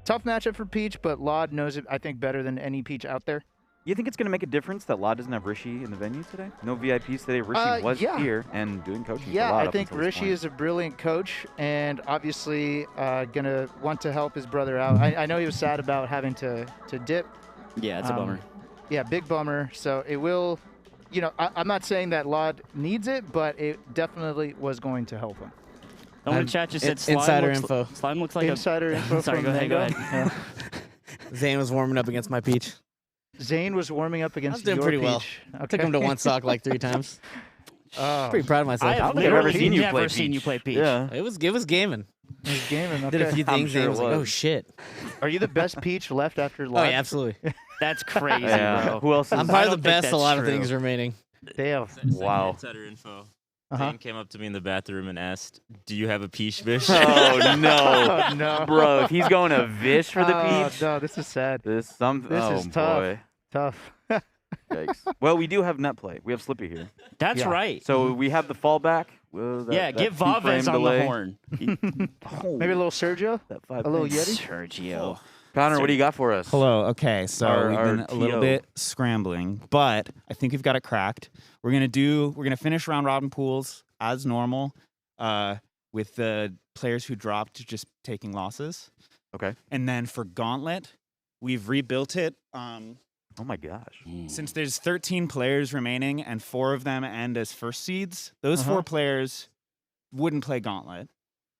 tough matchup for Peach, but lloD knows it, I think, better than any Peach out there. You think it's going to make a difference that lloD doesn't have Rishi in the venue today? No VIPs today. Rishi was here and doing coaching for lloD. I think Rishi is a brilliant coach and obviously going to want to help his brother out. I know he was sad about having to dip. Yeah, it's a bummer. Yeah, big bummer. So it will, you know, I'm not saying that lloD needs it, but it definitely was going to help him. Someone in chat just said insider info. Slime looks like insider info. Sorry, from go ahead. Zain was warming up against my Peach. Zain was warming up against your pretty Peach. well. Okay. Took him to one stock like 3 times. Pretty proud of myself. I don't think I've ever seen you play Peach. Yeah. It was gaming. He was gaming. Okay. Did a few things. Sure and was like, oh shit. Are you the best Peach left after lloD? Oh yeah, absolutely. That's crazy, bro. Who else? I'm I probably don't the think best. that's A lot of true. things remaining. Damn. Wow. Insider info. Uh-huh. Zain came up to me in the bathroom and asked, "Do you have a Peach Vish?" Oh no, Oh, no. bro! If he's going to Vish for the Peach, No, this is sad. this This oh is tough. boy, Tough. yikes! Well, we do have net play. We have Slippy here, That's Yeah. right. so we have the fallback. Yeah, get Vaves on the horn. Maybe a little Sergio? That 5 A little points. Yeti? Sergio. Connor, what do you got for us? Hello. Okay, so Our- we've our been a little TO. bit scrambling, but I think we've got it cracked. We're gonna finish round robin pools as normal, with the players who dropped just taking losses. Okay. And then for Gauntlet, we've rebuilt it. Oh my gosh. Since there's 13 players remaining and 4 of them end as first seeds, those 4 players wouldn't play Gauntlet.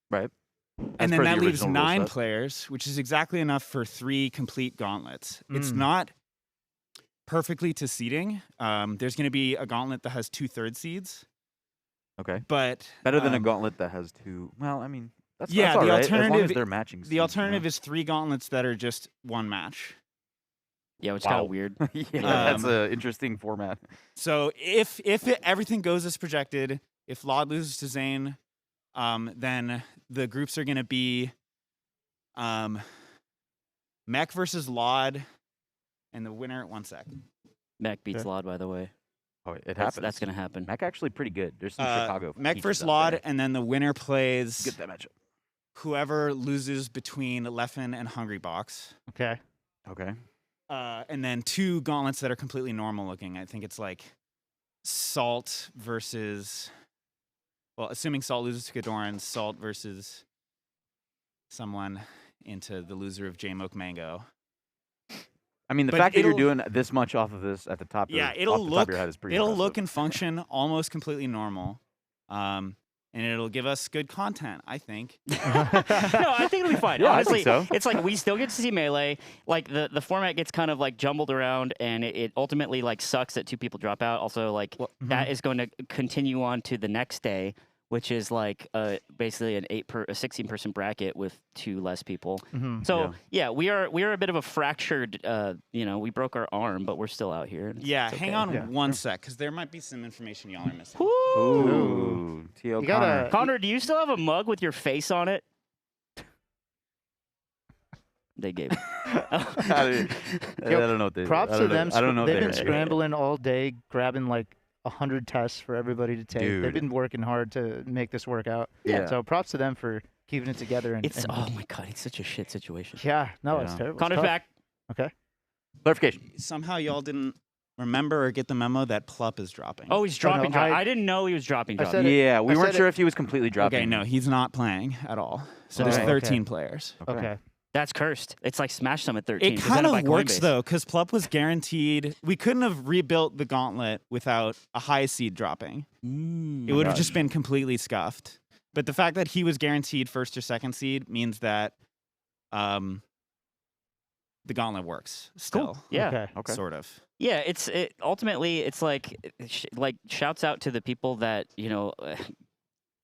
Right. And per then the that leaves original rule 9 set. players, which is exactly enough for 3 complete gauntlets. It's Mm. not perfectly to seeding. There's going to be a gauntlet that has 2/3 seeds, Okay. but Better than a gauntlet that has 2. Well, I mean, that's Yeah, that's all the right, as long alternative- as they're matching. the alternative is 3 gauntlets that are just 1 match. Yeah, which is kind Wow. of weird. yeah, that's an interesting format. So if everything goes as projected, if lloD loses to Zain, then the groups are going to be Mech versus lloD, and the winner. 1 sec. Mac beats Okay. lloD, by the way. Oh, it That's, happens. that's going to happen. Mac actually pretty good. There's some Chicago. Mech peaches versus out lloD, there. and then the winner plays Get that matchup. whoever loses between Leffen and Hungry Box. Okay. Okay. And then 2 gauntlets that are completely normal looking. I think it's like Salt versus, well, assuming Salt loses to Gadoran, Salt versus someone into the loser of J-Moke Mango. I mean, the But fact that you're it'll- doing this much off of this at the top, Yeah, off it'll the top look of your head is pretty it'll impressive. look and function almost completely normal. And it'll give us good content, I think. No, I think it'll be fine. Yeah, I Honestly, think so. it's like we still get to see Melee. Like the format gets kind of like jumbled around, and it ultimately like sucks that 2 people drop out. Also, like that is going to continue on to the next day, which is like basically a 16-person bracket with 2 less people. So yeah, we are a bit of a fractured. We broke our arm, but we're still out here. Yeah, It's hang okay. on 1 sec, because there might be some information y'all are missing. Ooh, T.O. You gotta- Connor, do you still have a mug with your face on it? They gave it. I don't know what they. Props I to don't know- them. I don't know. They've what been they scrambling all day, grabbing like 100 tests for everybody to take. Dude. They've been working hard to make this work out. Yeah. So props to them for keeping it together. And, It's and- oh my god, it's such a shit situation. yeah, no, it's Yeah. terrible. It's Connor's tough. back. Okay. Clarification. Somehow y'all didn't remember or get the memo that Plup is dropping. Oh, he's dropping. no, I didn't know he was dropping. I dropping. said it. Yeah, we I weren't said sure it- if he was completely dropping. Okay, no, he's not playing at all. So Oh, there's okay. 13 players. Okay. That's cursed. It's like Smash Summit 13. It presented kind by of works Coinbase. though, because Plup was guaranteed. We couldn't have rebuilt the gauntlet without a high seed dropping. It would have just been completely scuffed. But the fact that he was guaranteed 1st or 2nd seed means that the gauntlet works still. Yeah. Okay. Sort of. Yeah, ultimately it's like shouts out to the people that,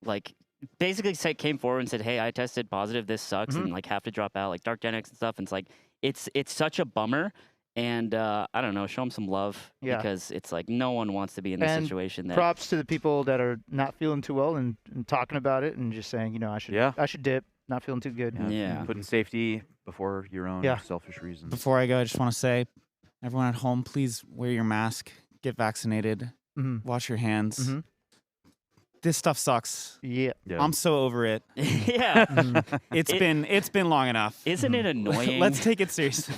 like basically came forward and said, "Hey, I tested positive. This sucks," and like have to drop out, like Dark Genetics and stuff. And it's like it's such a bummer. And I don't know, show them some love because it's like no one wants to be in this And situation. That Props to the people that are not feeling too well and talking about it and just saying, I should dip. Not feeling too good. Yeah. Putting safety before your own selfish reasons. Before I go, I just want to say, everyone at home, please wear your mask, get vaccinated, wash your hands. This stuff sucks. Yeah. I'm so over it. Yeah. It's been long enough. Isn't it annoying? Let's take it seriously.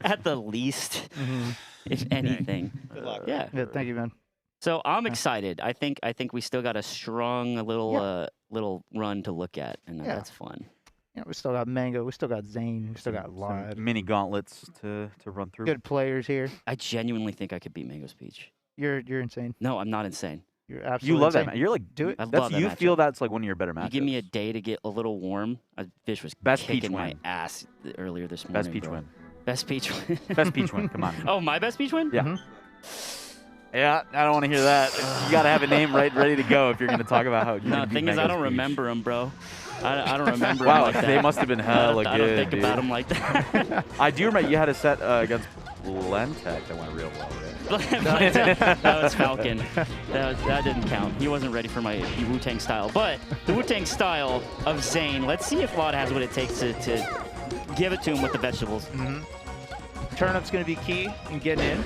At the least, if anything. Good luck. Yeah. Yeah. Thank you, man. So I'm excited. I think we still got a strong little run to look at, and that's fun. Yeah, we still got Mango. We still got Zain. We still got lloD. Mini gauntlets to run through. Good players here. I genuinely think I could beat Mango's Peach. You're insane. No, I'm not insane. You're absolutely You love insane. that. You're like, Do it. I that's love that you feel matchup. that's like one of your better matchups. You give me a day to get a little warm. Fish was Best Peach kicking my win. ass earlier this morning. Best Peach bro. win. Best Peach win. Best Peach win. Come on. Oh, my best Peach win? Yeah. Yeah, I don't want to hear that. You got to have a name ready to go if you're going to talk about how you No, the thing is, I don't remember them, bro. I don't remember Wow, them like that. they must have been hella I good, don't think dude. about them like that. I do remember you had a set against Lentech that went real well, right? That was Falcon. That didn't count. He wasn't ready for my Wu-Tang style. But the Wu-Tang style of Zain, let's see if lloD has what it takes to give it to him with the vegetables. Turnup's going to be key in getting in.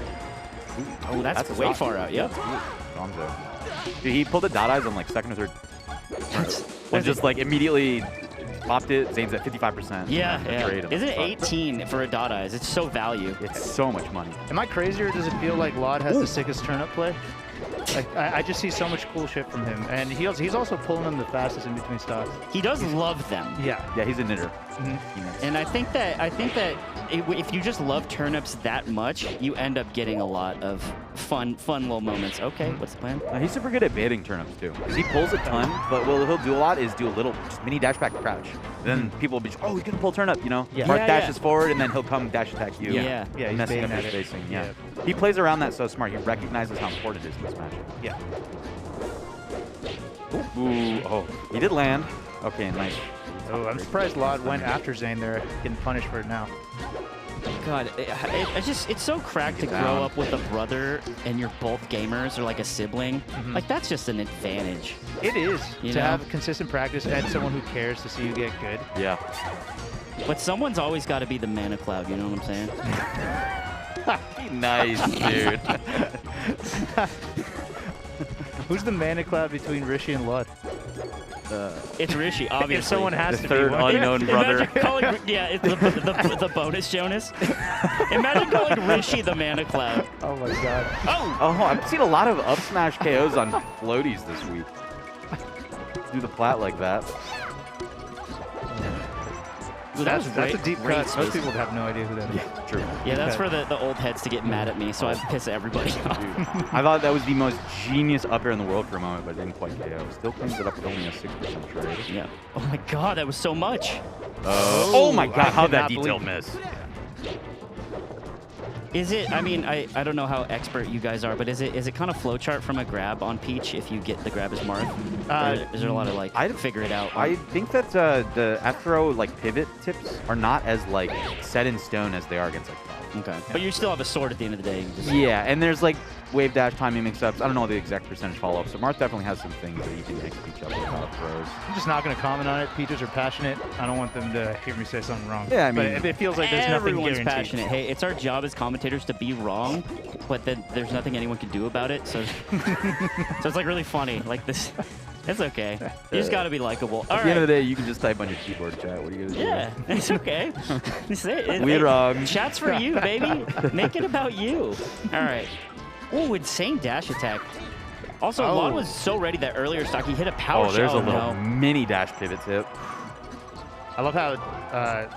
Oh, that's a way soft- far out. Yep. Dude, he pulled the dot eyes on like second or third. And just like immediately popped it. Zane's at 55%. Yeah, Trade yeah. on Isn't it the spot. 18 for a dot eyes? It's so value. It's so much money. Am I crazy, or does it feel like lloD has the sickest turnup play? Like I just see so much cool shit from him, and he's also pulling them the fastest in between stocks. He does love them. Yeah. Yeah, he's a knitter. And I think that if you just love turnips that much, you end up getting a lot of fun little moments. Okay, what's the plan? He's super good at baiting turnips too. He pulls a ton, but what he'll do a lot is do a little just mini dash back crouch. Then people will be, oh, he's gonna pull turnip, you know? Yeah. Marth Yeah, dashes forward, and then he'll come dash attack you. Yeah. Yeah, he's Messing baiting up at his it. spacing. Yeah. He plays around that so smart. He recognizes how important it is in this matchup. Yeah. Ooh, oh, he did land. Okay, nice. Oh, I'm surprised lloD went after Zain there, getting punished for it now. God, it's so cracked to grow up with a brother and you're both gamers or like a sibling. Like that's just an advantage. It is You to know? have consistent practice and someone who cares to see you get good. Yeah. But someone's always got to be the mana cloud. You know what I'm saying? Nice, dude. Who's the mana cloud between Rishi and lloD? It's Rishi, obviously. If someone has The to third be one. unknown brother. Imagine calling, it's the bonus Jonas. Imagine calling Rishi the mana cloud. Oh my god. Oh, I've seen a lot of up smash KOs on floaties this week. Do the plat like that. Ooh, That's a deep great cut. Most spacing. people have no idea who that is. Yeah, true. Yeah, that's for the old heads to get mad at me, so I piss everybody off. I thought that was the most genius up air in the world for a moment, but it didn't quite KO. Still cleans it up with only a 6% trade. Yeah. Oh my god, that was so much. Oh my god, I how'd that cannot detail believe- miss? Is it? I mean, I don't know how expert you guys are, but is it kind of flowchart from a grab on Peach if you get the grab as Marth? Or is there a lot of like figure it out? I think that the F-throw like pivot tips are not as like set in stone as they are against like Cloud. Okay. But you still have a sword at the end of the day. You just, Yeah, and there's like wave dash timing mix-ups. I don't know the exact percentage follow-up, so Marth definitely has some things that he can mix each other without throws. I'm just not going to comment on it. Peaches are passionate. I don't want them to hear me say something wrong. Yeah, I mean- but it feels like there's nothing Everyone's guaranteed. passionate. Hey, it's our job as commentators to be wrong, but then there's nothing anyone can do about it. So, so it's like really funny. Like this, it's okay. You just gotta be likable. All At the end of right. the day, you can just type on your keyboard chat. What are you gonna do? Yeah, it's okay. We're wrong. Chat's for you, baby. Make it about you. All right. Oh, insane dash attack. Also, Oh. lloD was so ready that earlier stock. He hit a power Oh, there's a shell. little No. mini dash pivot tip. I love how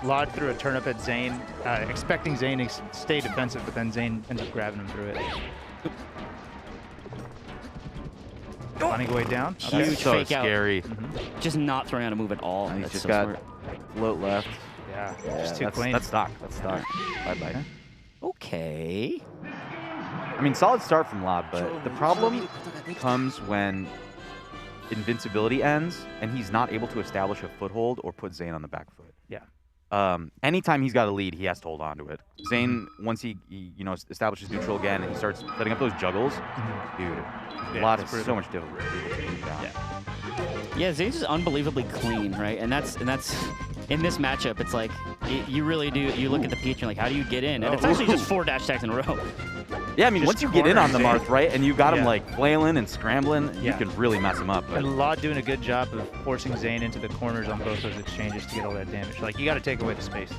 lloD threw a turnip at Zain, expecting Zain to stay defensive, but then Zain ends up grabbing him through it. Finding a way down. Okay. Huge so fake out. scary. Just not throwing out a move at all. He's That's just so got smart. float left. Yeah, Yeah, just too clean. That's stock. That's stock. Bye-bye. Okay. I mean, solid start from lloD, but the problem comes when invincibility ends and he's not able to establish a foothold or put Zain on the back foot. Yeah. Anytime he's got a lead, he has to hold on to it. Zain, once he establishes neutral again and he starts setting up those juggles, dude, Yeah, lloD it's is so brutal. much difficult to beat down. Yeah, Zane's just unbelievably clean, right? And that's in this matchup. It's like you really do. You look at the Peach and you're like, how do you get in? And it's actually just 4 dash attacks in a row. Yeah, I mean, Just once you get in on the cornering Marth, right, and you got him Yeah. like flailing and scrambling, you Yeah. can really mess him up. But And lloD doing a good job of forcing Zain into the corners on both those exchanges to get all that damage. Like, you got to take away the space.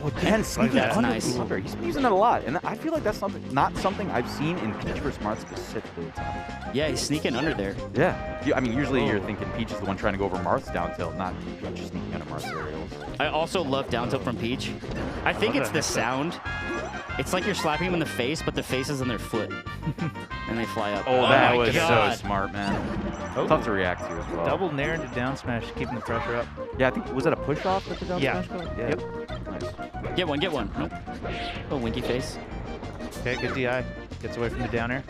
again, sneaking that's under nice. Blunder. He's been using it a lot, and I feel like that's not something I've seen in Peach vs. Marth specifically. a ton. Yeah, he's sneaking under there. Yeah, I mean, usually you're Oh. thinking Peach is the one trying to go over Marth's down tilt, not Peach sneaking under Marth's aerials. I also love down tilt from Peach. I think Love it's that the mix-up. sound. It's like you're slapping them in the face, but the face is on their foot. And they fly up. Oh, that my was God. so smart, man. Oh. Tough to react to as well. Double nair into down smash, keeping the pressure up. Yeah, I think, was that a push off with the down Yeah. smash? Yeah. Yep. Nice. Get one, get one. Nope. Oh, winky face. Okay, good DI. Gets away from the down air.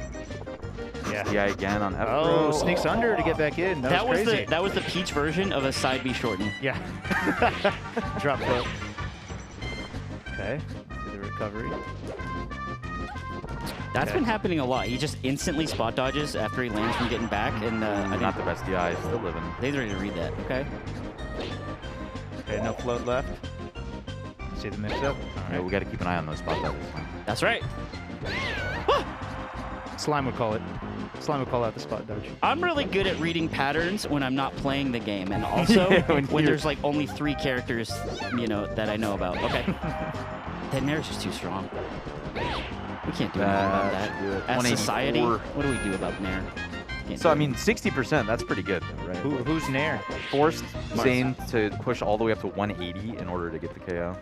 Yeah. Yeah, again on F. Oh, sneaks under to get back in. That was crazy. that was the Peach version of a side B shorten. Yeah. Drop foot. Okay. Let's do the recovery. That's Okay. been happening a lot. He just instantly spot dodges after he lands from getting back, and I Not think the best DI, still living. they's ready to read that. Okay. Okay, no float left. See the mix up. All Yeah, right. we got to keep an eye on those spot dodges. That's right. Slime would call it. Slime would call out the spot dodge. I'm really good at reading patterns when I'm not playing the game, and also Yeah, when when you're- there's like only 3 characters, you know, that I know about. Okay. That Nair's just too strong. We can't do anything about That should do it. that. As society, 184. what do we do about Nair? Can't So, do I it. mean, 60%, that's pretty good, though, right? Who's nair? Forced Marth. Zain to push all the way up to 180 in order to get the KO.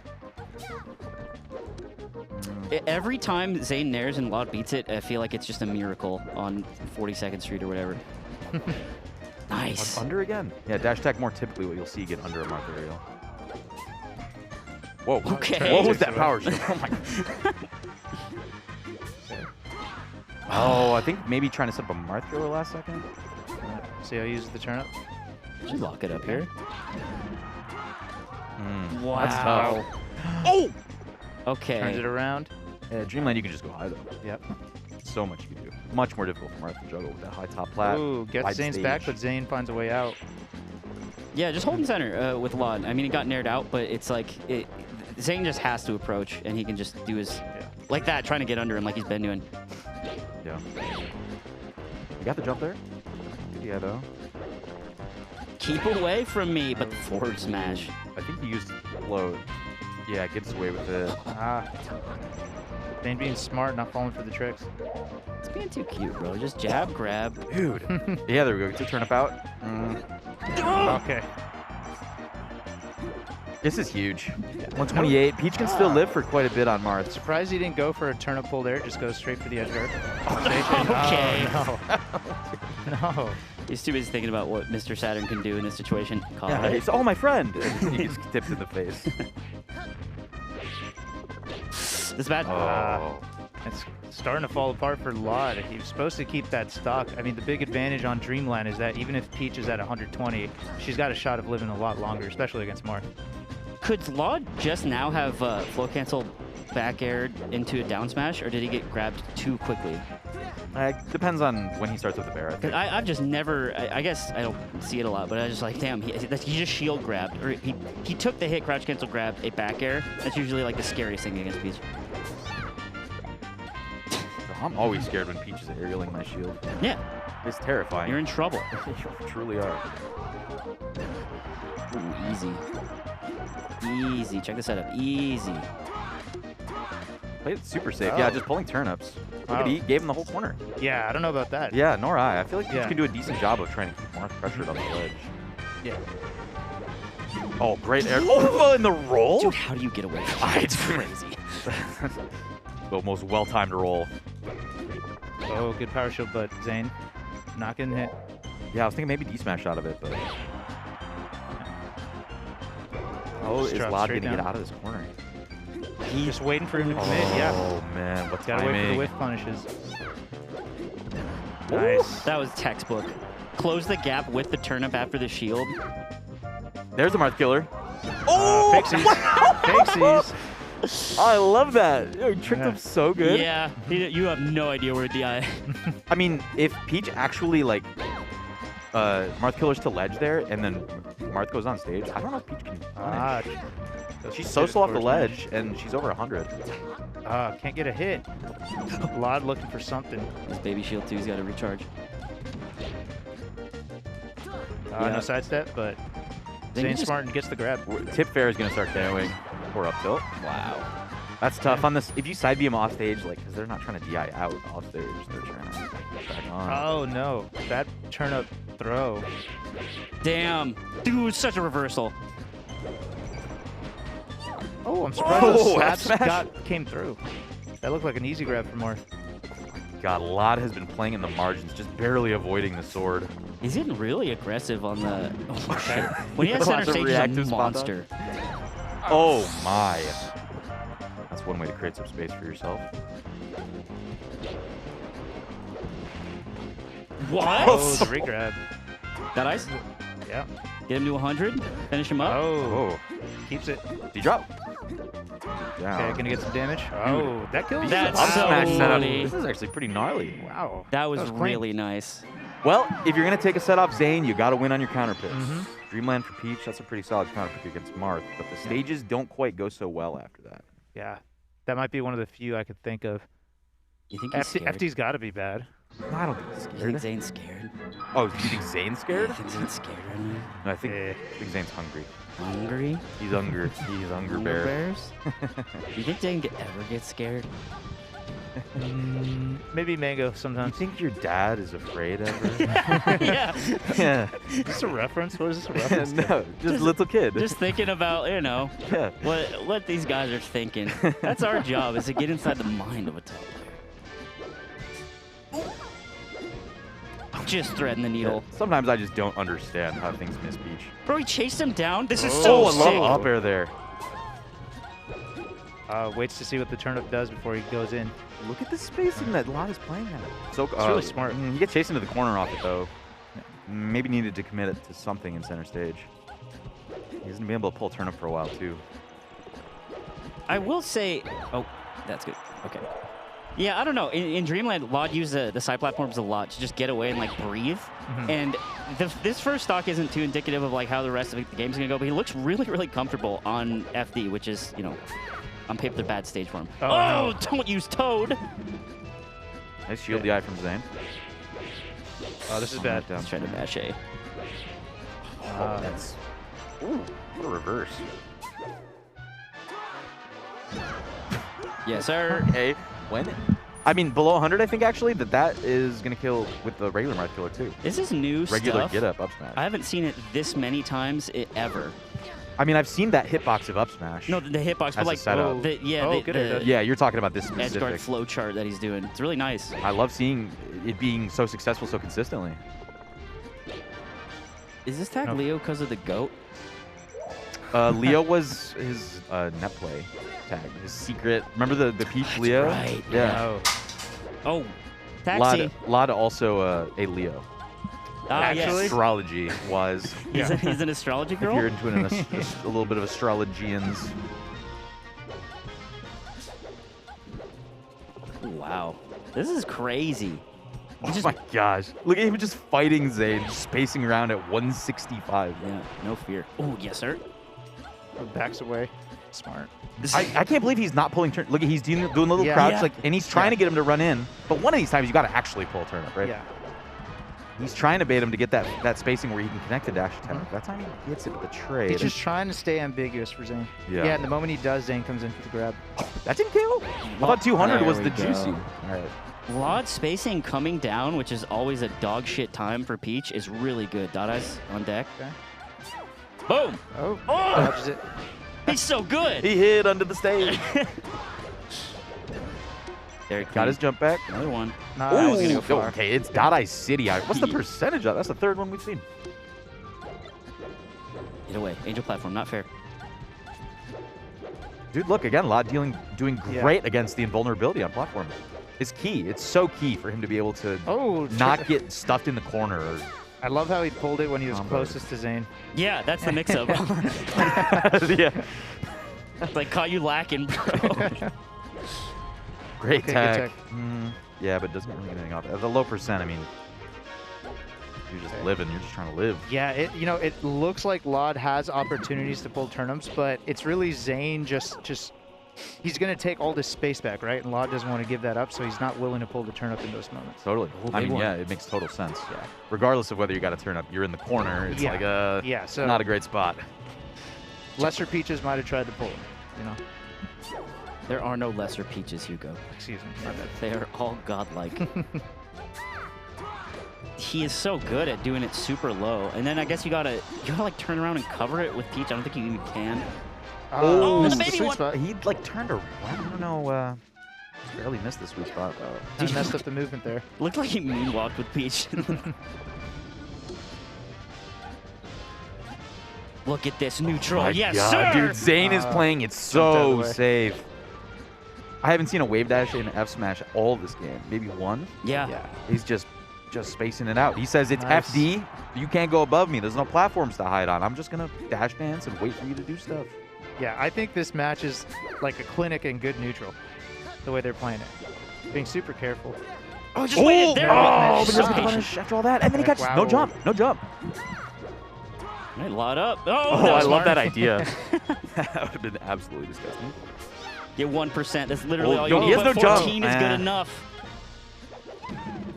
Every time Zain nairs and lloD beats it, I feel like it's just a miracle on 42nd Street or whatever. Nice. Under again? Yeah, dash attack more typically what you'll see get under a Marth aerial. Whoa. Okay. What was that power shield? Oh my god. Oh, I think maybe trying to set up a Marth thrower last second. See how he uses the turnip? Should lock it up here. Wow. That's tough. Oh! Okay. Turns it around. Yeah, Dreamland, you can just go high, though. Yep. So much you can do. Much more difficult for Marth to juggle with that high top plat. Ooh, gets wide Zane's stage. back, but Zain finds a way out. Yeah, just hold him center with lloD. I mean, it got naired out, but it's like Zain just has to approach, and he can just do his like that, trying to get under him like he's been doing. Yeah. You got the jump there? Yeah, though. Keep away from me, but forward smash. I think he used float. Yeah, gets away with it. Ah. Zain being smart, not falling for the tricks. It's being too cute, bro. Just jab, grab. Dude. Yeah, there we go. Gets a turnip out. Okay. This is huge. 128. Peach can still live for quite a bit on Marth. Surprised he didn't go for a turnip pull there, just goes straight for the edge guard. Okay. Oh, no. No. He's too busy thinking about what Mr. Saturn can do in this situation. Call Yeah, it. it's, oh, my friend. And he gets tipped in the face. This is bad. Oh. It's starting to fall apart for lloD. He was supposed to keep that stock. I mean, the big advantage on Dreamland is that even if Peach is at 120, she's got a shot of living a lot longer, especially against Marth. Could lloD just now have flow cancel back aired into a down smash, or did he get grabbed too quickly? Depends on when he starts with the bear. I 'Cause think. I've just never, I guess I don't see it a lot, but I was just like, damn, he just shield grabbed. Or he took the hit, crouch cancel, grabbed a back air. That's usually like the scariest thing against Peach. I'm always scared when Peach is aerialing my shield. Yeah, It's terrifying. you're in trouble. You truly are. Ooh, easy. Easy, check the setup, easy. Played it super safe. Oh. Yeah, just pulling turnips. Look at Wow. he gave him the whole corner. Yeah, I don't know about that. Yeah, nor I. I feel like Peach Yeah. can do a decent job of trying to keep Marth pressured on the ledge. Yeah. Oh, great air. Oh, in the roll? Dude, how do you get away from that? It's crazy. The most well-timed roll. Oh, good power shield, but Zain not getting hit. Yeah, I was thinking maybe D-smash out of it, but... Oh, Just is drop lloD straight going to get down. out of this corner? He's just waiting for him to commit. Yeah. Oh, man, what Gotta wait for the timing. whiff punishes. Ooh. Nice. That was textbook. Close the gap with the turnip after the shield. There's the Marth killer. Oh! Fixies. Fixies. I love that. He tricked Yeah. him so good. Yeah, you have no idea where DI. I mean, if Peach actually, like, Marth killer's to ledge there, and then Marth goes on stage, I don't know if Peach can Ah, punish. goes She's for so the slow off the forward smash. ledge, and she's over 100. Can't get a hit. lloD looking for something. His baby shield 2's got to recharge. No sidestep, but Zain smart and gets the grab. Tip fair is going to start KOing or up tilt. Wow. That's tough on this. If you side beam off stage, like, because they're not trying to DI out off stage, they're trying to get back on. Oh no, that turnip throw. Damn. Dude, such a reversal. Oh, I'm surprised Oh, that smash. came through. That looked like an easy grab for Marth. God, lloD has been playing in the margins, just barely avoiding the sword. He's getting really aggressive on the. Oh, shit. When he has center Lots of stage, reactive he's a spot monster. Oh my. That's one way to create some space for yourself. What? Oh, the regrab. That ice? Yeah. Get him to 100. Finish him up. Oh, Oh, keeps it. D-drop. Okay, Down. gonna get some damage. Oh, that kills. That's Up so smash setup. funny. This is actually pretty gnarly. Wow. That was clean. really nice. Well, if you're going to take a set off Zain, you got to win on your counter picks. Mhm. Dreamland for Peach, that's a pretty solid counter pick against Marth, but the stages don't quite go so well after that. Yeah, that might be one of the few I could think of. You think he's scared? FT's got to be bad. No, I don't think he's You think scared. Zane's scared? Oh, do you think Zain's scared? I think Zane's scared right now. No, I think Eh. Zain's hungry. Hungry? He's hungry. He's hungry Hunger bear. bears? You think Zane ever gets scared? Maybe Mango You sometimes. think your dad is afraid ever? Yeah. Yeah. Is this a reference? What is this a reference? to? No, just little kid. Just thinking about, you know, yeah. what these guys are thinking. That's our job, is to get inside the mind of a top player. Just threading the needle. Sometimes I just don't understand how things miss Peach. Bro, he chased him down. This is Oh, so I sick. love up air there. Waits to see what the turnip does before he goes in. Look at the spacing that lloD is playing at. So, It's really smart. He gets chased into the corner off it, though. Maybe needed to commit it to something in center stage. He's going to be able to pull turnip for a while, too. I will say, oh, that's good. Okay. Yeah, I don't know. In Dreamland, lloD used the side platforms a lot to just get away and like breathe. And this first stock isn't too indicative of like how the rest of the game's gonna go, but he looks really, really comfortable on FD, which is, you know, on paper the bad stage for him. Oh, Oh, no. don't use Toad. Nice shield DI from Zain. Oh, this is bad. Down. He's trying to bash A. That's... Ooh, what a reverse. Yes, sir. Okay, when? I mean, below 100, I think, actually, that is going to kill with the regular Marth killer, too. This is new Regular stuff. get up smash. I haven't seen it this many times ever. I mean, I've seen that hitbox of up smash. No, the hitbox, As but a like setup. the good idea. Yeah, you're talking about this edge guard specific. flow chart that he's doing. It's really nice. I love seeing it being so successful so consistently. Is this tag No. Leo because of the goat? Leo was his net play tag, his secret. Remember the Peach That's Leo? right. Yeah. Oh, Oh, taxi. lloD also a Leo. Ah, Actually? yes. Astrology was. He's an astrology If you're girl. into a little bit of astrologians. Wow, this is crazy. Oh my gosh. Look at him just fighting Zain, just spacing around at 165. Yeah, no fear. Oh, yes, sir. backs away. Smart. I can't believe he's not pulling turn. Look, he's doing a little Yeah. crouch, Yeah. like, and he's trying Yeah. to get him to run in. But one of these times, you got to actually pull turnip, right? Yeah. He's trying to bait him to get that spacing where he can connect the dash attack. That time he gets it with the trade. He's just trying to stay ambiguous for Zain. Yeah. Yeah, and the moment he does, Zain comes in for the grab. That didn't KO. I thought 200 There was we the go. juicy. All right. lloD spacing coming down, which is always a dog shit time for Peach, is really good. Dot eyes on deck. Okay. Boom! Oh, Oh! dodges it. He's so good. He hid under the stage. There, Got his jump back. another one. Nah, that was gonna go far. Okay, it's Dot Eye City. What's the percentage of? That's the third one we've seen. Get away, Angel platform, not fair. Dude, look again. lloD doing Yeah. great against the invulnerability on platform. Is key. It's so key for him to be able to Oh, not get stuffed in the corner. Or I love how he pulled it when he was Combo. closest to Zain. Yeah, that's the mix-up. yeah. It's like caught you lacking, bro. Great Okay, good tech. tech. Yeah, but doesn't really get anything off it. At the low percent, I mean, you're just Okay. living. You're just trying to live. Yeah, it looks like lloD has opportunities to pull turnips, but it's really Zain just he's going to take all this space back, right? And lloD doesn't want to give that up, so he's not willing to pull the turn up in those moments. Totally. Oh, I big mean, one. yeah, it makes total sense. Yeah. Regardless of whether you got to turn up, you're in the corner. It's Yeah. like Yeah, so not a great spot. lesser peaches might have tried to pull him, you know? There are no lesser peaches, Hugo. Excuse me. My bad. They are all godlike. He is so good at doing it super low, and then I guess you gotta like turn around and cover it with Peach. I don't think you even can. Oh, the this is baby sweet one. spot. He like turned around. I don't know. Barely missed the sweet spot. He messed up the movement there. Looked like he moonwalked with Peach. Look at this neutral. My Yes, God, sir. dude, Zain is playing it jumped out of so the way. safe. I haven't seen a wave dash in F smash all this game. Maybe one. Yeah. Yeah. He's just spacing it out. He says it's Nice. FD. You can't go above me. There's no platforms to hide on. I'm just gonna dash dance and wait for you to do stuff. Yeah, I think this match is like a clinic in good neutral, the way they're playing it. Being super careful. Oh, just waited there. Oh, but So there's the patient. punish after all that, and then he Like, catches wow. no jump, no jump. Right, lot up. Oh, Oh, that I was love smart. that idea. That would have been absolutely disgusting. Get 1%. That's literally Oh, all no, you he need. has no But jump. 14 is good enough.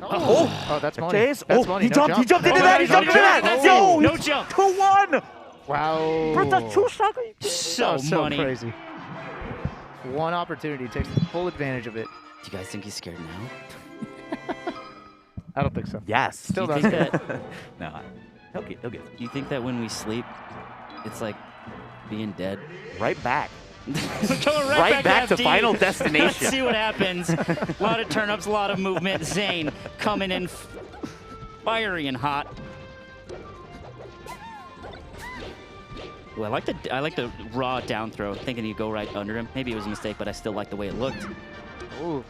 Oh, that's money. Chase. That's Oh, money. he No jumped. He jump. jumped into Oh, that. He no jumped into jump. that. Oh, Yo, no jump. 2-1. Wow. For the two sucker. So so money. crazy. One opportunity, takes full advantage of it. Do you guys think he's scared now? I don't think so. Yes. Still Do not you think scared. that? No, he'll get it. Do you think that when we sleep, it's like being dead? Right back. Going Right back to FD. Final Let's Destination. see what happens. A lot of turn-ups, a lot of movement. Zain coming in fiery and hot. Ooh, I like the raw down throw, thinking he'd go right under him. Maybe it was a mistake, but I still like the way it looked. Ooh.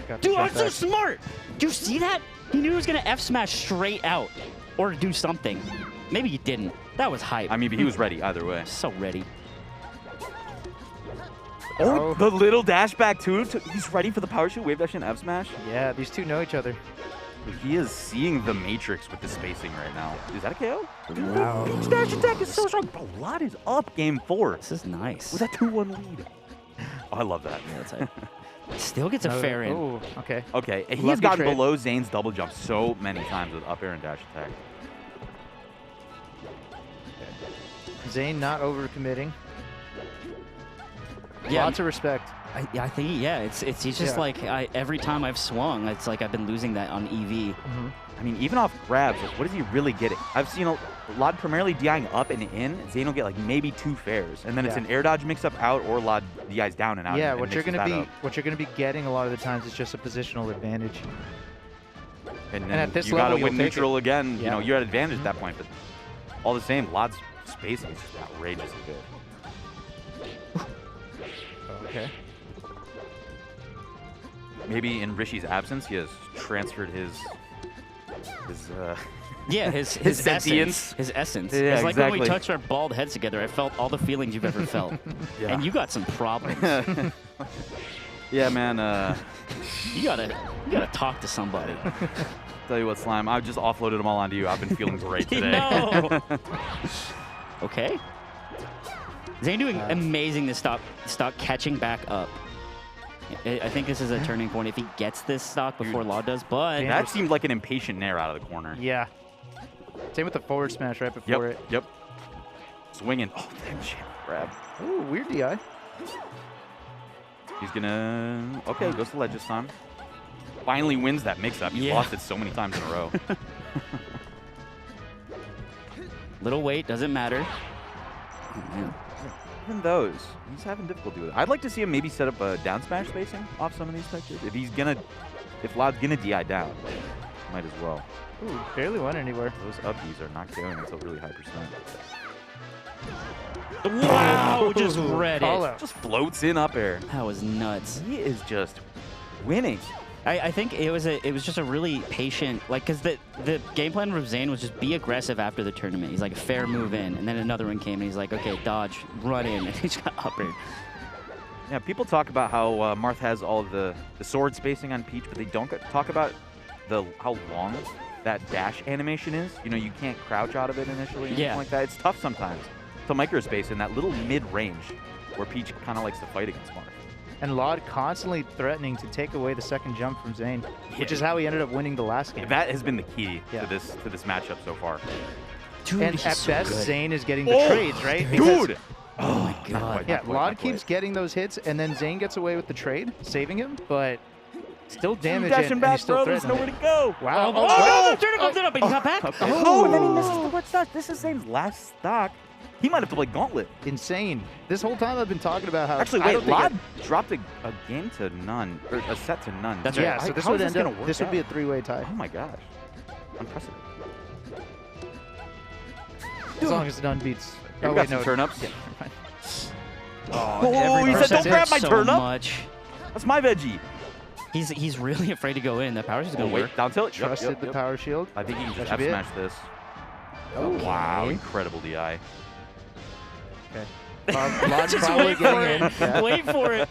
Got the Dude, I'm jump so back. smart. Do you see that? He knew he was gonna F smash straight out or do something. Maybe he didn't. That was hype. I mean, but he was ready either way. so ready. Oh, the little dash back too. He's ready for the power shoot, wave dash, and F smash. Yeah, these two know each other. He is seeing the matrix with the spacing right now. Is that a KO? Wow. Peach dash attack is so strong. Bro, lloD is up game 4 This is nice. with a 2-1 lead. Oh, I love that. Yeah, that's hype. Still gets a fair in. Oh, okay. Okay, and he's Lucky gotten trade. below Zane's double jump so many times with up air and dash attack. Zain not overcommitting. Yeah, Lots of respect. I think he's just Yeah. like every time I've swung, it's like I've been losing that on EV. I mean, even off grabs, like, what is he really getting? I've seen a lloD primarily DIing up and in. Zain will get like maybe 2 fairs, and then it's Yeah. an air dodge mix up out or lloD DIs down and out. Yeah, and what you're mixes gonna that be up. what you're gonna be getting a lot of the times is just a positional advantage. And then at this you level, gotta you'll win take neutral again. You Yeah. know, you're at advantage at that point, but all the same, lloD's spacing is just outrageously good. Okay. Maybe in Rishi's absence, he has transferred his Yeah, his His essence. sentience. His essence. Yeah, it's like when we exactly. touched our bald heads together, I felt all the feelings you've ever felt. Yeah. And you got some problems. Yeah, man. You gotta talk to somebody. Tell you what, Slime, I've just offloaded them all onto you. I've been feeling great today. No. Okay. Zain doing amazing to stop catching back up. I think this is a turning point if he gets this stock before lloD does, but That seemed like an impatient nair out of the corner. Yeah. Same with the forward smash right before it. Yep. Swinging. Oh, damn shit. Grab. Ooh, weird DI. He's gonna. Okay, goes to ledge this time. Finally wins that mix-up. He's Yeah. lost it so many times in a row. little weight doesn't matter. Oh, man. Even those, he's having difficulty with it. I'd like to see him maybe set up a down smash spacing off some of these touches. If lloD's gonna DI down, might as well. Ooh, barely went anywhere. Those upbeats are not going until really high percent. Wow, just read Call it. out. Just floats in up air. That was nuts. He is just winning. I think it was just a really patient, like, because the game plan from Zain was just be aggressive after the tournament. He's like, a fair move in, and then another one came, and he's like, okay, dodge, run in, and he just got up air. Yeah, people talk about how Marth has all of the sword spacing on Peach, but they don't talk about how long that dash animation is. You know, you can't crouch out of it initially or Yeah. anything like that. It's tough sometimes to microspace in that little mid-range. where Peach kind of likes to fight against Marth. And lloD constantly threatening to take away the second jump from Zain, which is how he ended up winning the last game. That has been the key to this matchup so far. Dude, And he's at so best, good. Zain is getting the trades, right? Because- Dude! Oh my god. Yeah, lloD keeps getting those hits, and then Zain gets away with the trade, saving him, but still damage Dashing and back, he's still bro. There's threatening nowhere to go. Wow. Oh, turn it up, but he got back. Okay. Oh, and then he misses the red stock. This is Zane's last stock. He might have to play Gauntlet. Insane. This whole time I've been talking about how... Actually, I wait, don't think lloD dropped a game to none, or a set to none. That's Yeah, right. so this How would is end gonna up... work This would be a out? three-way tie. Oh my gosh. Unprecedented. As long as none beats... You Oh, got wait, some no. turnips? Yeah, never mind. Oh, he said don't grab my so turnip. much. That's my veggie. He's really afraid to go in. That power is Oh, gonna wait, work. down tilt. Trusted the power shield. I think he can just That should be it. F-smash this. Okay. Wow, incredible DI. Okay. lloD Just probably wait for getting in. it. Yeah. Wait for it.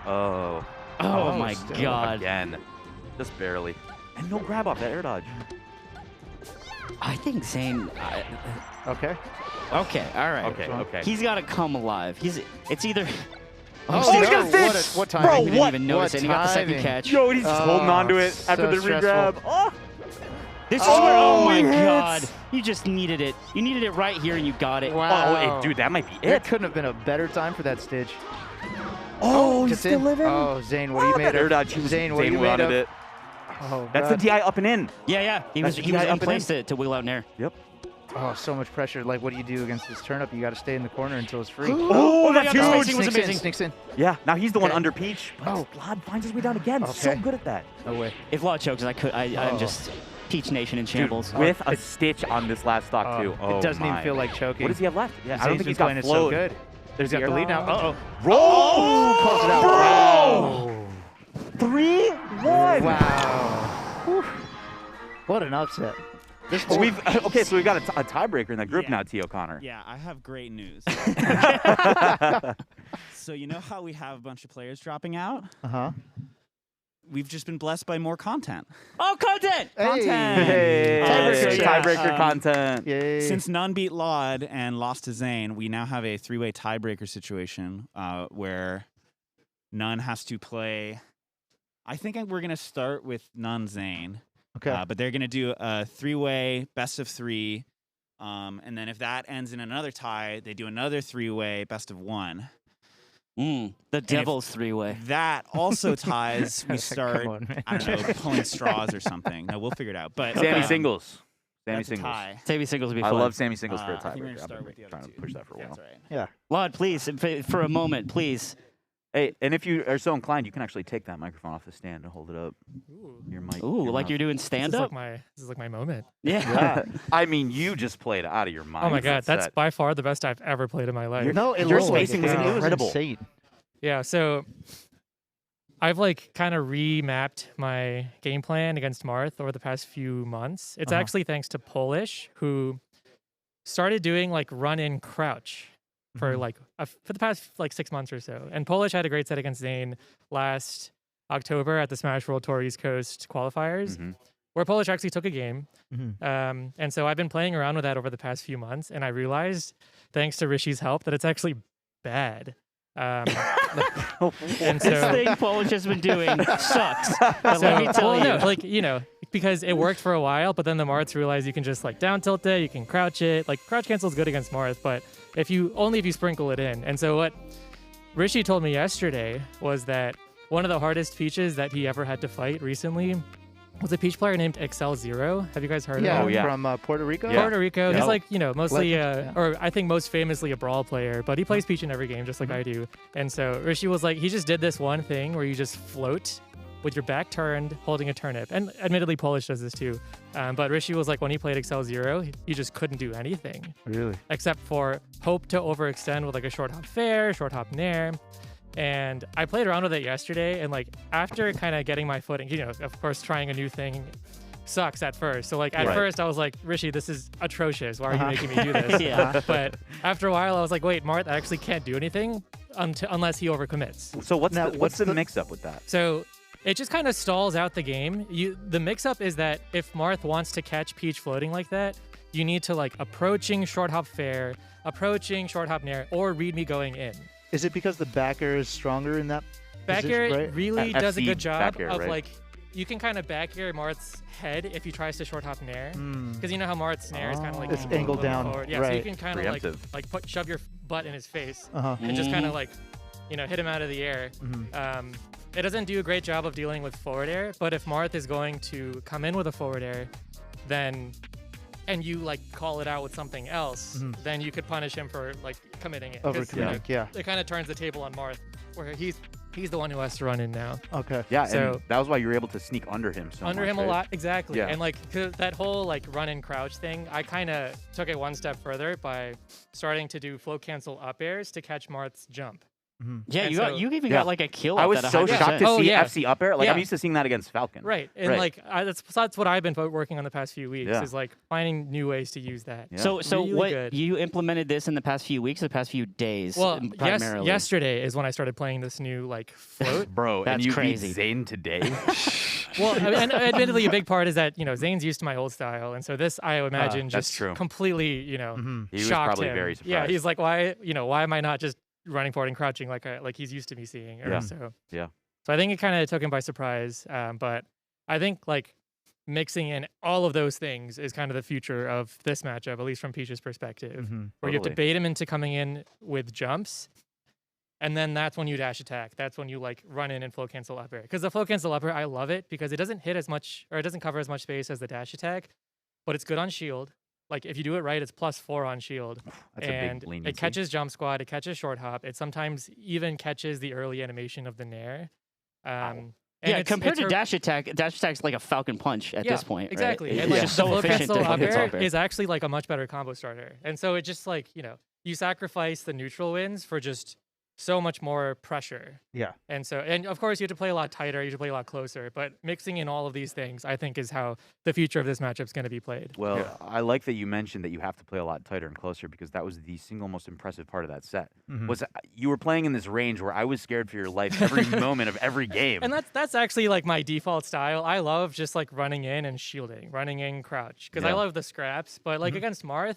Oh. Oh my still god. Again. Just barely. And no grab off that air dodge. I think Zain. Okay. Okay, all right. Okay, okay. He's got to come alive. It's either. Oh, he's no, gonna fit! What I timing. didn't even notice What it. He got the second timing. catch. Yo, he's just holding on to it so after the stressful. regrab. Oh! This is Oh, where. Oh my he hits. god! You just needed it. You needed it right here, and you got it. Wow. Oh, dude, that might be There it. couldn't have been a better time for that stitch. Oh, he's Gets still in. living. Oh, Zane, what are you made that air of? dodge. Zane, what are Zane you made wanted of? it. Oh, That's God. the DI up and in. Yeah. He was That's he was DI in up and place in. to wiggle out in air. Yep. Oh, so much pressure. Like, what do you do against this turnip? You got to stay in the corner until it's free. Oh, my that's God, huge. spacing was Sneaks in, amazing. sneaks in. Yeah, now he's the one Okay. under Peach. Oh. lloD finds his way down again. So Okay. good at that. No way. If lloD chokes, I'm Oh. just Peach Nation in Dude, shambles. with a stitch on this last stock, too. Oh, it doesn't my. even feel like choking. What does he have left? Yeah, I don't Zane's think been he's got playing it so float. good. There's He's got the lead now. Uh-oh. Roll! Calls it out. Bro! Wow. 3-1. Wow. Whew. What an upset. This So we've we've got a tiebreaker in that group Yeah. now, T. O'Connor. Yeah, I have great news. So you know how we have a bunch of players dropping out? Uh-huh. We've just been blessed by more content. Oh, content! Content. Hey, Tiebreaker, yeah. tiebreaker content. Yay. Since none beat lloD and lost to Zain, we now have a three-way tiebreaker situation where none has to play. I think we're going to start with none Zain. Okay. But they're going to do a three-way best of three. And then if that ends in another tie, they do another three-way best of one. The devil's three-way. That also ties. We Come start, on, man. I don't know, pulling straws or something. No, we'll figure it out. But Sammy Singles. Sammy that's a Singles. tie. Sammy Singles would be I fun. love Sammy Singles for a I think we're tiebreaker. gonna start I've with the been other trying to two. push that for a while. That's all right. Yeah. lloD, please, for a moment, please. Hey, and if you are so inclined, you can actually take that microphone off the stand and hold it up. Ooh. Your mic. Ooh, your like mouth. you're doing This stand-up? is like my moment. Yeah. I mean, you just played out of your mind. Oh my god, that's set. by far the best I've ever played in my life. No, it your looked like spacing it. was It was incredible. insane. Yeah, so I've like kind of remapped my game plan against Marth over the past few months. It's actually thanks to Polish, who started doing like run-in crouch for like for the past like 6 months or so. And Polish had a great set against Zain last October at the Smash World Tour East Coast qualifiers, where Polish actually took a game. And so I've been playing around with that over the past few months, and I realized, thanks to Rishi's help, that it's actually bad. And This so, thing Polish has been doing sucks. But let me tell well, you. no, like, you know, because it worked for a while, but then the Marths realized you can just like down tilt it, you can crouch it. Like crouch cancel is good against Marth, but if you sprinkle it in. And so what Rishi told me yesterday was that one of the hardest peaches that he ever had to fight recently was a peach player named Excel Zero. Have you guys heard Yeah, of him? yeah. from Puerto Rico. Yeah. Puerto Rico. Yeah. He's like, you know, mostly, Legend, or I think most famously a brawl player, but he plays Peach in every game just like I do. And so Rishi was like, he just did this one thing where you just float with your back turned, holding a turnip. And admittedly, Polish does this too. But Rishi was like, when he played Excel Zero, you just couldn't do anything Really? except for hope to overextend with like a short hop fair, short hop nair. And I played around with it yesterday, and like after kind of getting my footing, you know, of course, trying a new thing sucks at first. So like at Right. first I was like, Rishi, this is atrocious. Why are you making me do this? Yeah. But after a while I was like, wait, Marth actually can't do anything unless he overcommits. So what's Now, the what's the- mix-up with that? So it just kind of stalls out the game. The mix-up is that if Marth wants to catch Peach floating like that, you need to like approaching short hop fair, approaching short hop nair, or read me going in. Is it because the back air is stronger in that Back position, air right? really does a FC good job back air, of right? like, you can kind of back air Marth's head if he tries to short hop nair. Because you know how Marth's nair is kind of like It's a little angled bit down, forward. Yeah, so you right. can kind of Preemptive. like shove your butt in his face Uh-huh. and just kind of like, hit him out of the air. Mhm. It doesn't do a great job of dealing with forward air, but if Marth is going to come in with a forward air, then and you like call it out with something else, then you could punish him for like committing it. 'Cause, Overcommitting, yeah. It kind of turns the table on Marth, where he's the one who has to run in now. Okay. Yeah, So- and that was why you were able to sneak under him so Under much, him a right? lot, exactly. Yeah. And like that whole like run and crouch thing, I kind of took it one step further by starting to do flow cancel up airs to catch Marth's jump. Yeah, And you so- even Yeah. got like a kill. I at was that so 100%. shocked to Oh, see yeah. FC up air. Like, I'm Yeah. used to seeing that against Falcon. Right, and Right. like that's what I've been working on the past few weeks Yeah. is like finding new ways to use that. Yeah. So Really what good. you implemented this in the past few weeks, or the past few days? Well, primarily. yesterday is when I started playing this new like float. Bro, and That's you crazy. beat Zain today? Well, and admittedly, a big part is that Zane's used to my old style, and so this I imagine that's just true. completely He was shocked probably him. very Yeah, surprised. he's like, why am I not just running forward and crouching like he's used to me seeing? Or Yeah. So Yeah. So I think it kind of took him by surprise, but I think like mixing in all of those things is kind of the future of this matchup, at least from Peach's perspective, where you have to Totally. bait him into coming in with jumps. And then that's when you dash attack. That's when you like run in and flow cancel up air. Because the flow cancel up air, I love it because it doesn't hit as much, or it doesn't cover as much space as the dash attack, but it's good on shield. Like if you do it right, it's +4 on shield. That's And a big leniency. it catches jump squad, it catches short hop. It sometimes even catches the early animation of the nair. And Yeah, compared it's to a- dash attack's like a Falcon punch at this point. right? Exactly. It's And like just the so flow efficient cancel to up hit air up air. is actually like a much better combo starter. And so it just like, you sacrifice the neutral wins for just so much more pressure. Yeah. And of course you have to play a lot tighter, you have to play a lot closer, but mixing in all of these things I think is how the future of this matchup is going to be played. Well, I like that you mentioned that you have to play a lot tighter and closer because that was the single most impressive part of that set. Was you were playing in this range where I was scared for your life every moment of every game. And that's actually like my default style. I love just like running in and shielding, running in crouch because I Yeah. love the scraps, but like against Marth,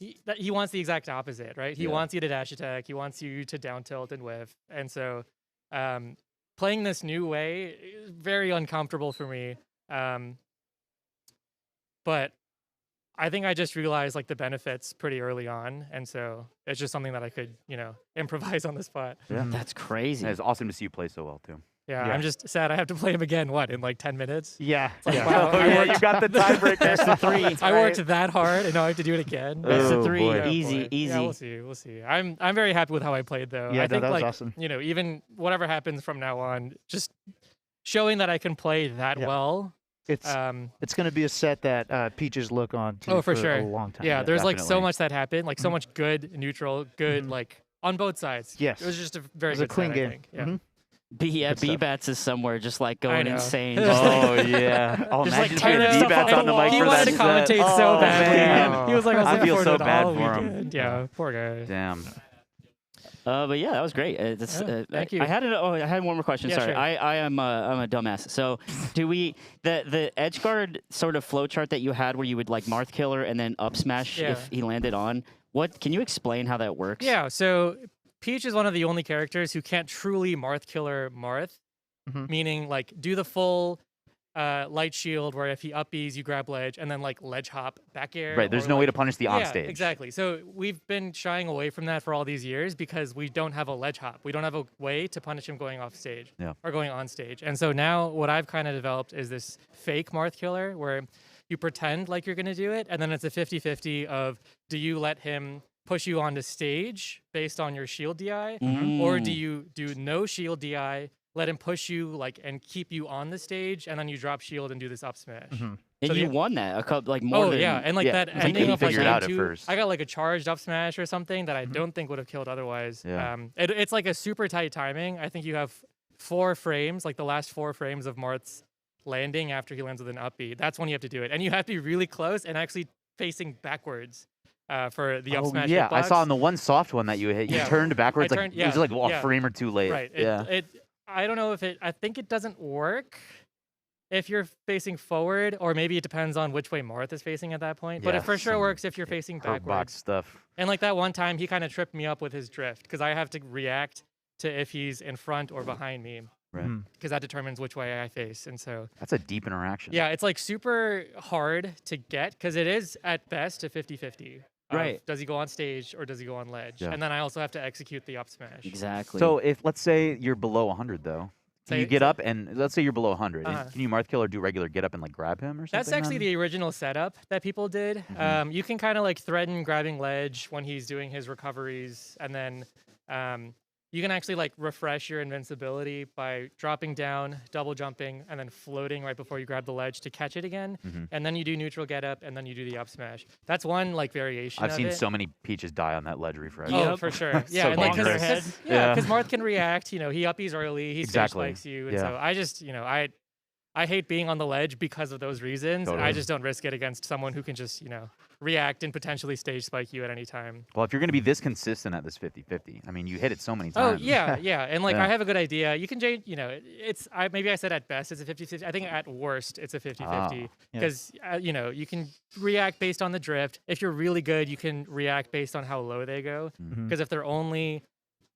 he wants the exact opposite, right? He Yeah. wants you to dash attack. He wants you to down tilt and whiff. And so playing this new way is very uncomfortable for me. But I think I just realized like the benefits pretty early on. And so it's just something that I could, improvise on the spot. Yeah. That's crazy. And it's awesome to see you play so well too. Yeah, Yeah. I'm just sad I have to play him again, in like 10 minutes? Yeah. like, yeah. wow. Oh I yeah, worked- you got the tiebreaker. Best of three. I worked that hard and now I have to do it again. Best Oh, of three. boy. Easy, boy. easy. Yeah, we'll see. I'm very happy with how I played though. Yeah, I no, think that was like awesome. even whatever happens from now on, just showing that I can play that Yeah. well. It's going to be a set that Peaches look on to Oh, for a sure. long time. Yeah, there's like so definitely. much that happened, like so much good neutral, good like on both sides. Yes. It was just a very It was a good clean set, game. I think. Yeah. Mhm. B stuff. Bats is somewhere just like going know. insane. Just Oh yeah. Oh, Just, like, imagine tearing hearing stuff D-Bats off on the the mic He for wanted that to set. commentate so Oh, badly. man. He was like, I was I looking feel forward so to it bad all for him. weekend. Yeah, poor guy. Damn. But yeah, that was great. Thank you. I had one more question. Yeah, Sorry, sure. I'm a dumbass. So do we the edge guard sort of flow chart that you had where you would like Marth killer and then up smash Yeah. if he landed on? What can you explain how that works? Yeah, so Peach is one of the only characters who can't truly Marth killer Marth, meaning like do the full light shield where if he up Bs, you grab ledge and then like ledge hop back air. Right. There's or, no way like- to punish the on yeah, stage. exactly. So we've been shying away from that for all these years because we don't have a ledge hop. We don't have a way to punish him going off stage or going on stage. And so now what I've kind of developed is this fake Marth killer where you pretend like you're going to do it. And then it's a 50-50 of do you let him push you onto stage based on your shield DI or do you do no shield DI, let him push you like and keep you on the stage and then you drop shield and do this up smash. And So you the- won that a couple like more Oh than yeah, and like that It's like ending you of like figured it out game at 2, first. I got like a charged up smash or something that I don't think would have killed otherwise. Yeah. It's like a super tight timing. I think you have 4 frames, like the last 4 frames of Marth's landing after he lands with an up B. That's when you have to do it, and you have to be really close and actually facing backwards for the up Oh, smash. yeah, I saw hitbox. on the one soft one that you hit. You Yeah. turned backwards. I Like turned- it was yeah, like a yeah. frame or two late. Right. Yeah. I don't know if I think it doesn't work. if you're facing forward, or maybe it depends on which way Marth is facing at that point. But Yeah, it for sure some works if you're facing Hurt box backwards. stuff. And like that one time, he kind of tripped me up with his drift because I have to react to if he's in front or behind me. Right. Because that determines which way I face. And so, That's a deep interaction. yeah, it's like super hard to get because it is at best a 50-50. Right. Does he go on stage or does he go on ledge? Yeah. And then I also have to execute the up smash. Exactly. So if, let's say you're below 100 though, can Say- you get up and, let's say you're below 100, Uh-huh. can you Marth kill or do regular get up and like grab him or something? That's actually then? the original setup that people did. You can kind of like threaten grabbing ledge when he's doing his recoveries, and then you can actually like refresh your invincibility by dropping down, double jumping, and then floating right before you grab the ledge to catch it again. And then you do neutral get up, and then you do the up smash. That's one like variation. I've of seen it. so many Peaches die on that ledge refresh. Oh, Yep. for sure. Yeah, So and like dangerous. because Yeah. Marth can react. You know, he uppies early, he Exactly. stage spikes you, and Yeah. so I just I hate being on the ledge because of those reasons. Totally. I just don't risk it against someone who can just react and potentially stage spike you at any time. Well, if you're going to be this consistent at this 50-50, I mean, you hit it so many Oh times. yeah, and like Yeah. I have a good idea. You can change. Maybe I said at best it's a 50-50. I think at worst it's a 50-50 Ah. because you can react based on the drift. If you're really good, you can react based on how low they go. Because if their only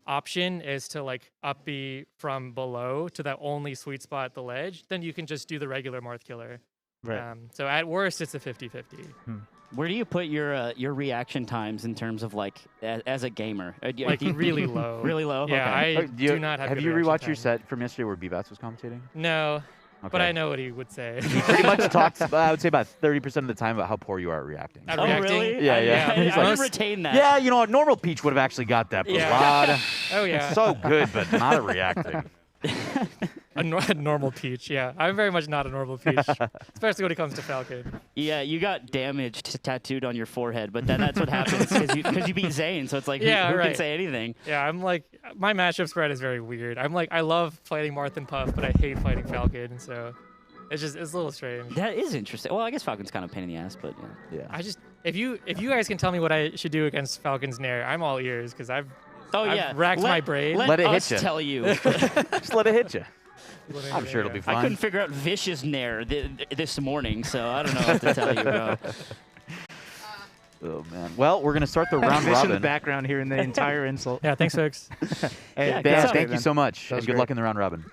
option is to like up B from below to that only sweet spot at the ledge, then you can just do the regular Marth killer. Right. So at worst it's a 50-50. where do you put your reaction times in terms of like as a gamer? Like really low. Really low. Yeah, Okay. I do not have. Have good you reaction rewatched your time. set from yesterday where Bebats was commentating? No, but Okay. I know what he would say. Pretty much talks, I would say about 30% of the time about how poor you are at reacting. At Oh, reacting? really? Yeah, I, yeah. I, He's I like- would retain that. Yeah, a normal Peach would have actually got that, but Yeah. Rod, Oh yeah, so good, but not at reacting. a normal Peach. Yeah, I'm very much not a normal Peach, especially when it comes to Falcon. Yeah, you got damaged tattooed on your forehead, but then that's what happens because you beat Zain, so it's like Yeah, who can right. say anything? Yeah, I'm like my matchup spread is very weird. I'm like I love fighting Marth and Puff, but I hate fighting Falcon, and so it's a little strange. That is interesting. Well, I guess Falcon's kind of a pain in the ass, but yeah. Yeah. If you guys can tell me what I should do against Falcon's Nair, I'm all ears because I've Oh racked my brain. Let Let it hit us ya. tell you. Just let it hit you. I'm sure it'll be I fun. couldn't figure out Vicious Nair this morning, so I don't know what to tell you, bro. Oh, man. Well, we're going to start the round Fish in the robin. background here in the entire insult. Yeah, thanks, folks. Hey, Yeah, good Dan, stuff, thank you man. so much, That was and good great. luck in the round robin.